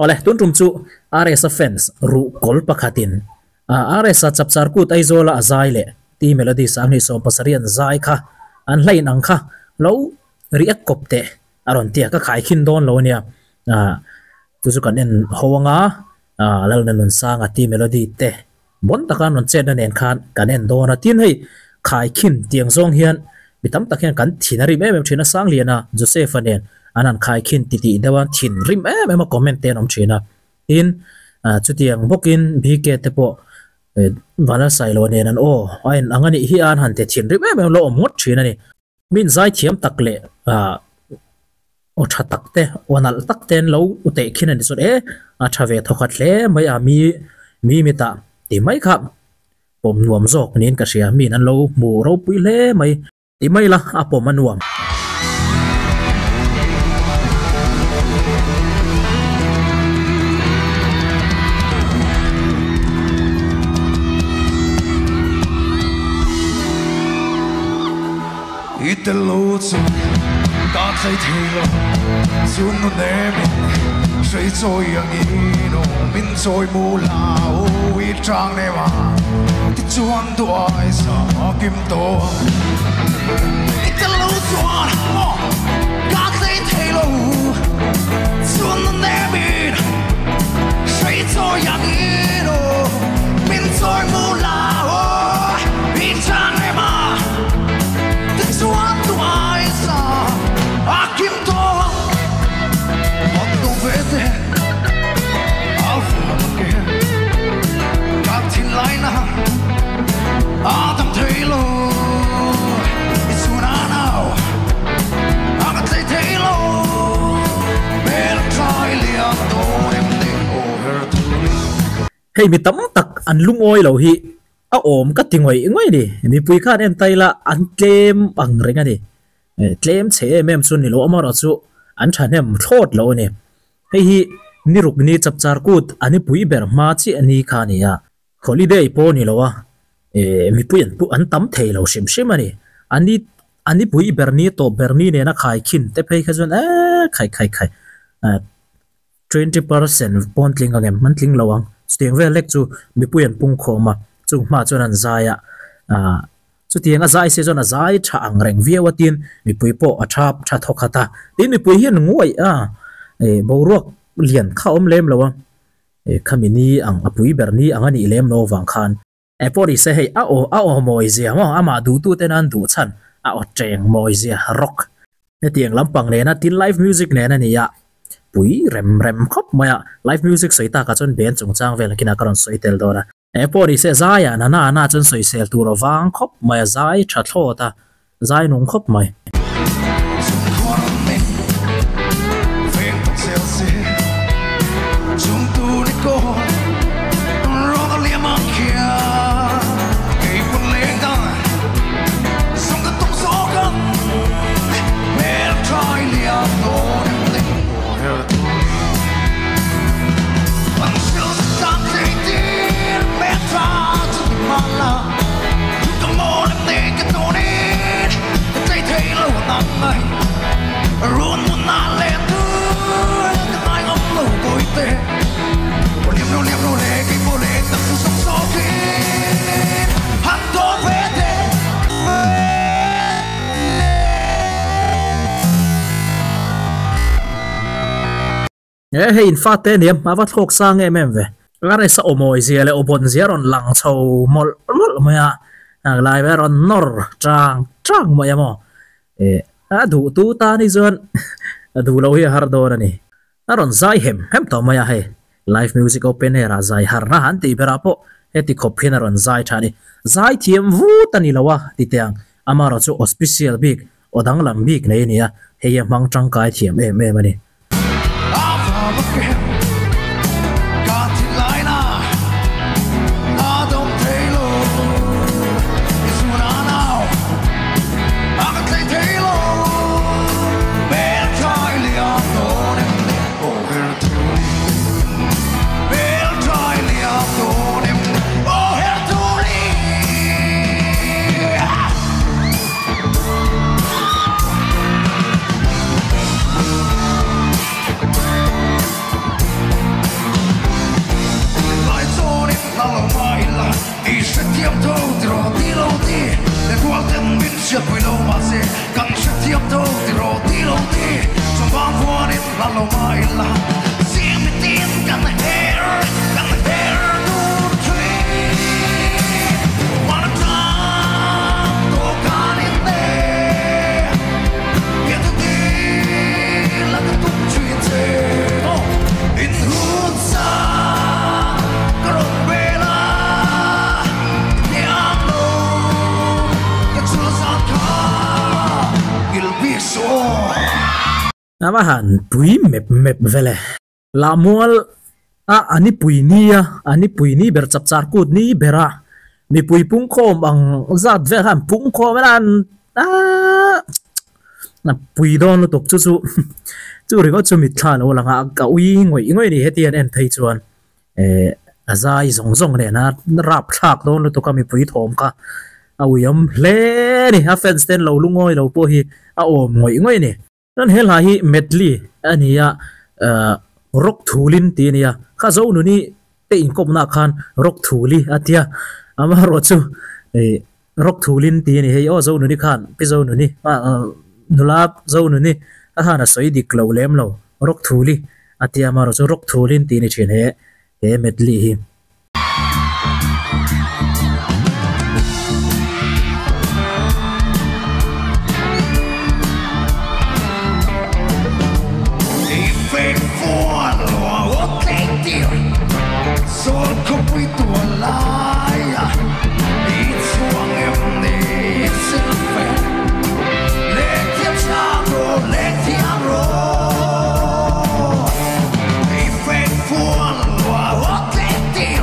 oleh tun rum chu RS fans ru kol pakhatin RS chapchar kut aizola azai le ti melody sang ni som pasarian zai kha an hlain ang kha lo riak kopte aron tia ka khai khin don lo nia tu chu kan en howanga lal na nun sang ti melody te bon taka non chen na nen khan kan en dona tin hei khai khin tiang zong hian bitam takhian kan thinari me thina sang liana Joseph anen anan khai khin titi dewan thin rim em comment ten om thina in chutiang bokin bk te po wala sailo nen an o ain angani hi an han te thin rim em lo omot thina ni min zai thiam takle o tha takte onal takten lo ute khin ani sot thave thokhat hle mai mi ta ti mai kha pom nuam zok nin ka sia min an lo mu ro pui hle mai ti mai la apom anuam Italo chu ka thai thilo chun nu ne min sei choi yang ino min choi mu lao wi trang ne wa ti chuan tu ai sa kim to Italo chuan ka thai thilo chun nu ne min sei choi yang ino min choi mu lao wi trang ne wa What do I saw? I came to what do we do? I'll fall again. Got in line Adam Taylor. It's what I know. I'm a Taylor. Better try Leon. Don't even think over to me. Hey, mi tam tak an lung oi lo hi. Ôm cắt tiếng ngoi đi, mi pui khan em tay là ăn kem bằng ring đi, kem chế em xuân ni lo mà rồi chú, ăn chăn em thốt lo nè, hi ni ruk ni chập char cút, anh pui ber ma chi anh khan ni à, holiday po ni lo mi pui ăn tắm thề lo sim anh anh pui ber ni to ber ni nè na khai khin, te pay khai xuân khai 20% pon ling anh man ling lo ang, tiếng về lek chú mi pui ăn pung khom mà chung ma chuan an zaya chu tianga zai se zona zai tha angreng viawatin mi pui po athap tha thokata tin mi pui hian nguai boruak lian kha om lem lawa khamini ang apui berni angani lem no wang khan pori se hei a o moi zia ma ama du tu tenan du chan a o treng moi zia rock ne tiang lampang le na tin live music ne na ni ya pui rem khop maya live music soita ka chon ben chungchang vel kina karon soitel dora pori se zaya na chon soi sel tu ro wang khop mai zai tha thlota zai nung khop mai hey in fact niam avat khok sang em ve ngare sa omoi zia le obon zia ron lang chho mol maya lai ve ron nor trang maya mo du tu ta ni zon du lo hi har dor ani aron zai hem to maya he live music open era zai har na han ti bera po eti kophin ron zai thani zai thiam vu tani lawa ti tiang amaro chu official big odang lam big nei nia he mang tang kai thiam em ani lo mai la sim mi tin kan hair no tree wanna talk to kan in there get to be like a tuk tree in hood sa karot bela yang lo the truth on car it'll be so namahan pui mep vele la mual ani pui ni ber chap char kut ni bera mi pui pung khom ang zat ve han pung khom an na pui don lo tok chu chu ri go chu mi thla lo langa ka ui ngoi ni hetian en thei chuan azai zong ne na rap thak don lo to ka mi pui thom ka awiyam hle ni ha fence ten lo lungoi lo po hi a om ngoi ni nan hela hi medley ania rock thulin ti nia kha zo nu ni te in kop na khan rock thuli atia ama ro chu rock thulin ti ni hei o zo nu ni khan pi zo nu ni nulap zo nu ni a hana soi dik lo lem lo rock thuli atia ma ro chu rock thulin ti ni chin he medley hi Sol kopi tua laya It's wrong if it's in the fair Let him shadow, let him roll Be faithful, what they do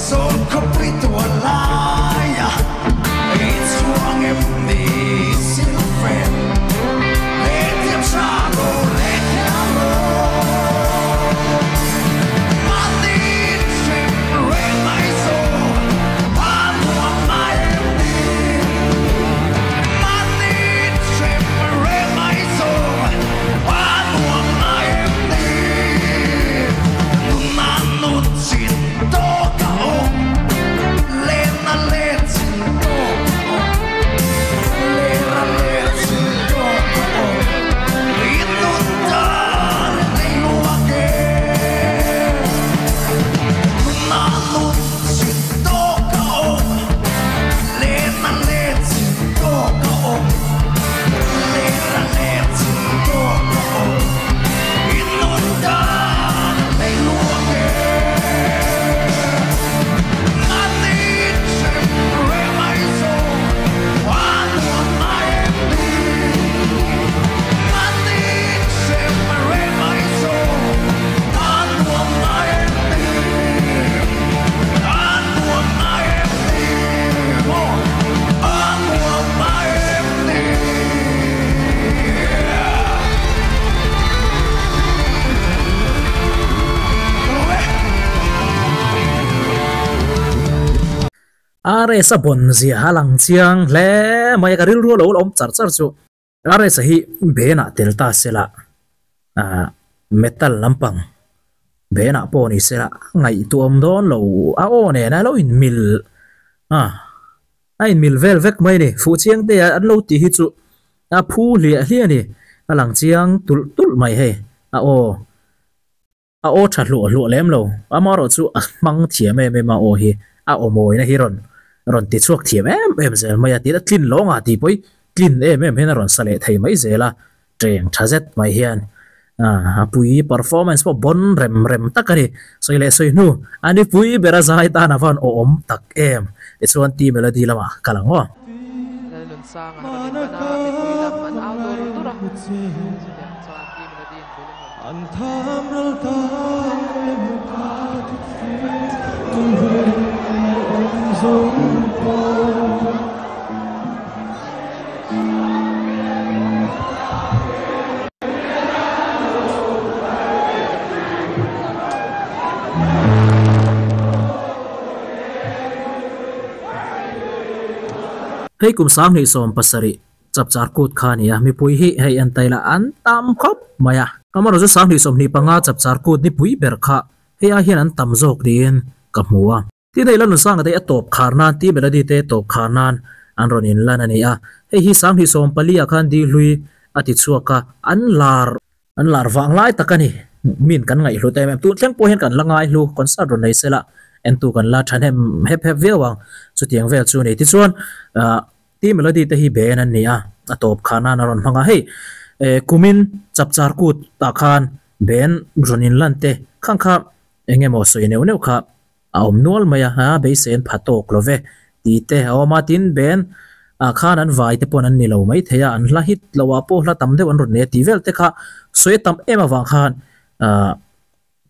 Sol kopi tua laya It's wrong if it's in the fair Let him shadow, let him roll are sa bon zia halang chiang le mai ka ril ru lo om char chu are sa hi bena telta sela metal lampang bena po ni sela ngai tuam don lo a o ne na lo in mil in mil vel vek mai ni fu chiang te an lo ti hi chu a phu li ni alang chiang tul mai he a o tha lu lem lo amaro chu mang thiam me ma o hi a o moi na hi ron ti chuak thiam em zel mai ati da tlin longa ti poi tlin em hena ron sale thei mai zela treng thazet mai hian pui performance po bon rem takani soile soi nu ani pui bera zai ta na van o om tak em it's one team melody lama kalango lalun sang hanin mana mi pui lam an auto rutura antham ral ta hei kum sam ni som pasari chap char kut khania mi pui hi hei an taila an tam khop maya amaro ju sam ni som ni panga chap char kut ni pui ber kha hei a hian an tam jok din ka hmuwa ti nei lan sang ate atop kharnan ti melody te top kharnan an ron in lan ani a hei hi sam ni som palia khan di hlui ati chuaka an lar an lar wang lai takani min kan ngai hlu te mem tu tleng po hen kan langai hlu concert ron nei sela en tu kan la than hem hep wang chu tiang vel chu nei ti chuan ti melody te hi ben an nia atop khana na ron hanga hei kumin chapchar kut ta khan ben ronin lante khangkha engemo soineu neu kha aom nual maya ha be sen phatok love ti te awma tin ben khan an vai te pon an ni lo mai theya an la hit lawa po hla tam de an ron ne ti vel te kha soi tam ema wang khan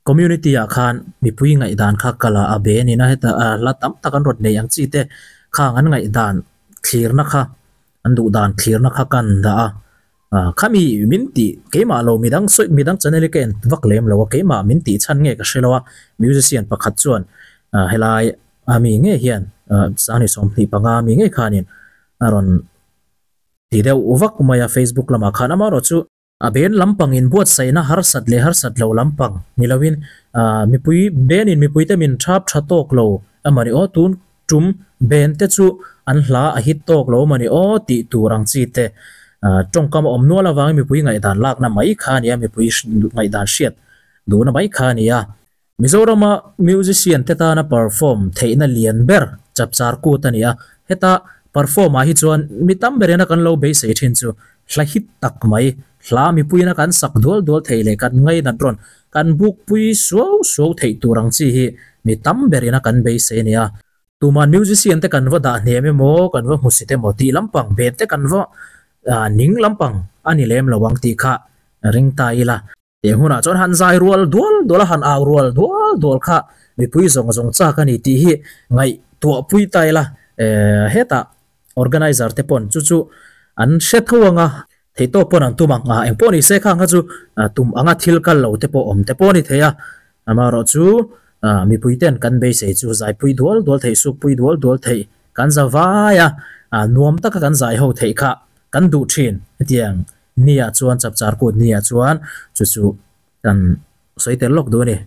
community a khan mi pui ngai dan kha kala a be ni na heta la tam takan rot nei ang chi te khang an ngai dan clear na kha an du dan clear na kha kan da khami minti keima lo midang soi midang channel ken vaklem lo keima minti chan nge ka shelawa musician pakhat chuan helai ami nge hian sani somthi panga mi nge khanin aron ti deu uvak maya Facebook lama khana ma ro chu ben lampang in buat saina har sat lo lampang nilawin mipui ben in mipui te min thap thatok lo amari o tun tum ben te chu an hla a hit tok lo mani o ti turang chi te tongkam om no la wang mipui ngai dan lak na mai kha nia mipui ngai dan shiat du na mai kha nia Mizorama musician te ta na perform theina lian ber chapchar ku ta nia heta perform a hi chuan mitam berena kan lo be sei thin chu hla hit tak mai hla mi puina kan sak dol theile kan ngai na dron kan buk pui so thei turang chi hi mitam berena kan be sei nia tuman musician te kan wa da ne me mo kan wa musite mo ti lampang be te kan wa ning lampang ani lem lawang ti kha ring ta ila te huna chon han zai rual dol han aw rual dol kha mi pui zong cha kan ti hi ngai to pui tai la heta organizer te pon chu an set huanga theito pon an tumang eng poni se khang chu tum anga thil kal lo te po om te poni theya amaro chu mi pui ten kan be se chu zai pui dol thei su pui dol thei kan zawaya nuam tak kan zai ho thei kha kan du thin tiang nia chuan chapchar ko nia chuan chu kan soitel lok do ni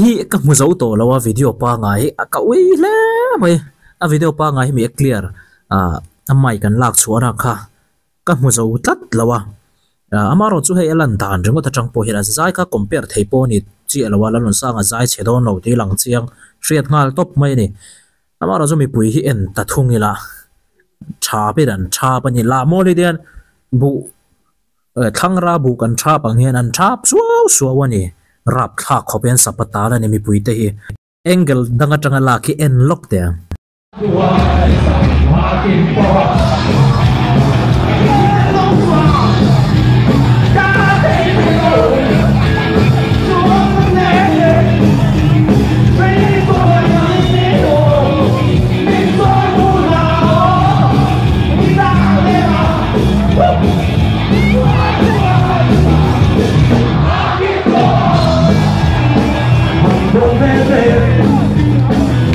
hi ka mu zo to lawa video pa ngai ka ui le mai a video pa ngai mi clear amai kan lak chuara kha ka mu zo tat lawa amaro chu he elan dan ringo ta tang po hi ra zai ka compare thei po ni chi lawa lan sa nga zai chedon no ti lang chiang hriat ngal top mai ni amaro zo mi pui hi en ta thungila tha pe dan tha pani la mo le den bu thangra bu kan tha pang hian an thap su wani rap kha khopen sapata la nemi puite hi angle danga tanga la ki en lock te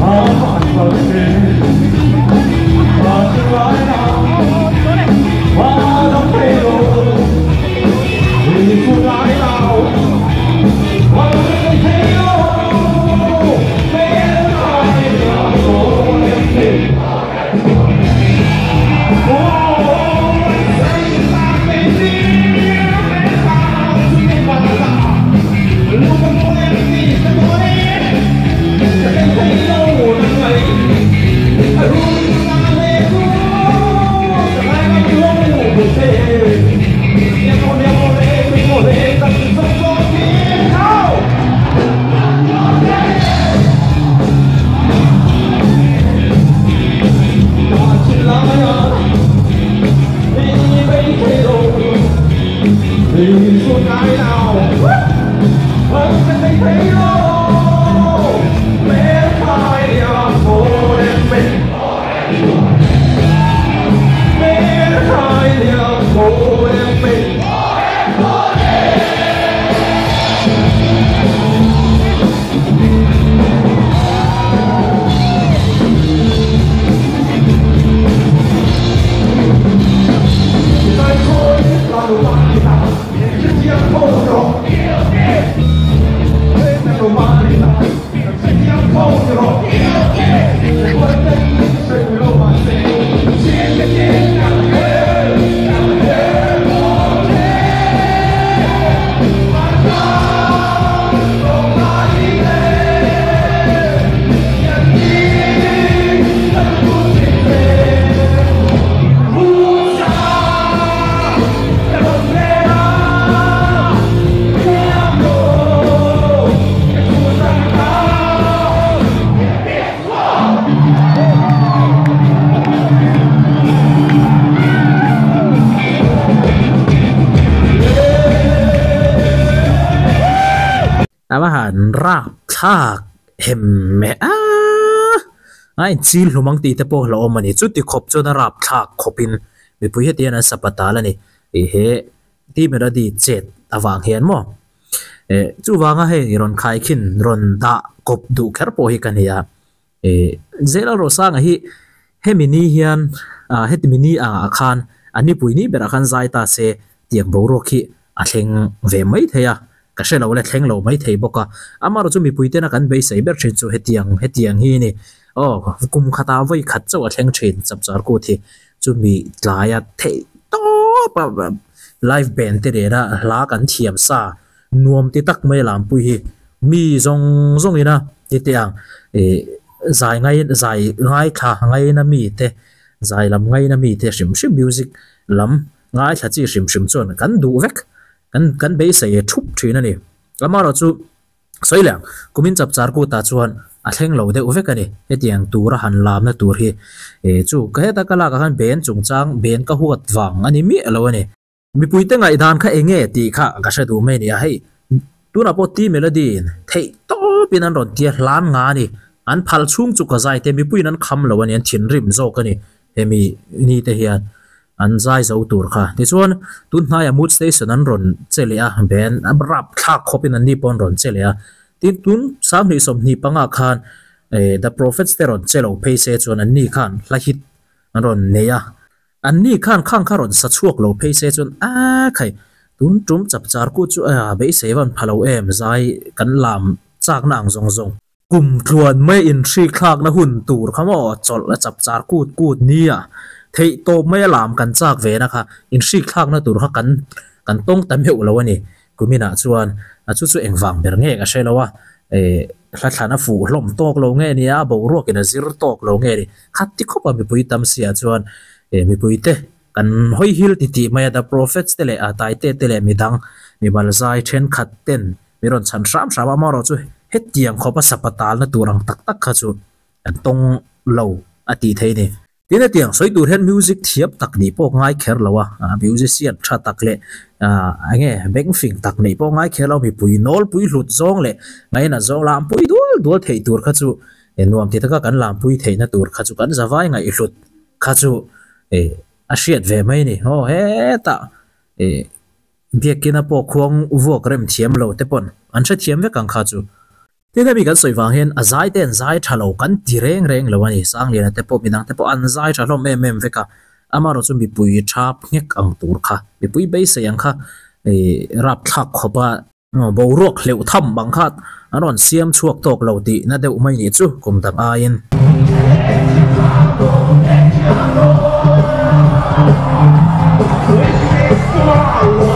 Oh, thak hem me ai chil lumang ti te po lo mani chu ti khop chona rap thak khopin mi pui hetian an sapatala ni he ti mera di chet awang hian mo chu wanga he ron khai khin ron da kop du kher po hi kan ya zela ro sang hi hemini hian hetimini khan ani pui ni bera khan zai ta se tiang bo ro khi a thleng ve mai theya ka she lo le thleng lo mai thei boka amaro chu mi pui te na kan be sei ber thin chu hetiang hi ni kum khata voi khat chaw a thleng thin chap char ko thi chu mi tlaya thei to live band te ra la kan thiam sa nuam ti tak mai lam pui hi mi zong ina ti tiang zai ngai kha ngai na mi te zai lam ngai na mi te shim music lam ngai tha chi shim chon kan du vek kan be sei thup thina ni amaro chu soilang kumin chap char ko ta chuan a thleng lo de uvek ani hetiang tura han lam na tur hi chu ka heta kala ka han ben chungchang ben ka huat wang ani mi alo ani mi puite ngai dan kha enge ti kha ka sha du me ni a hei tuna po ti melody thei to pinan ron tia hlan nga ni an phal chung chu ka zai te mi puin an kham lo ani an thin rim zo ka ni hemi ni te hian an zai zo tur kha ti chuan tun hna ya mood station an ron chele a ben abrap thak khopin an ni pon ron chele a tin tun sam ni som ni panga khan the prophets te ron chelo phaise chuan an ni khan la hit an ron neya an ni khan khang kharon sa chuak lo phaise chuan khai tun tum chap char ku chu be sevan phalo em zai kan lam chak nang zong kum thluan mai in thri khak na hun tur khamo chol la chap char kut nia thei to mai lam kan chak ve na kha in thri khak na tur kha kan tong tam heu lo ani kumina chuan chu engwang ber nge ka shelowa thla fu hlom tok lo nge nia bo ro kina zir tok lo nge ri khatti khopa mi pui tam sia chuan mi pui te kan hoi hil ti mai da prophets te le atai te le midang mi balzai then khat ten mi ron chan ram ma ro chu hetiang khopa sapatal na turang tak kha chu an tong lo ati thei ni tina tiang soi tur hen music thiap tak ni po ngai kher lawa musician tha tak le ange beng fing tak nei po ngai kher lo mi pui nol pui hlut zong le ngai na zong lam pui dul thei tur kha chu nuam ti taka kan lam pui thei na tur kha chu kan zawai ngai hlut kha chu a hriat ve mai ni ho he ta biakina po khuang uwok rem thiam lo te pon an tha thiam ve kang kha chu tina mi kan soiwang hen azai ten zai thalo kan ti reng lo ani sang le na te po minang te po an zai thalo mem veka amaro chu mi pui thap ngek ang tur kha mi pui be se yang kha rap thak khopa bo rok leu tham bang khat aron siam chuak tok lo ti na deu mai ni chu kum tam ain Wow.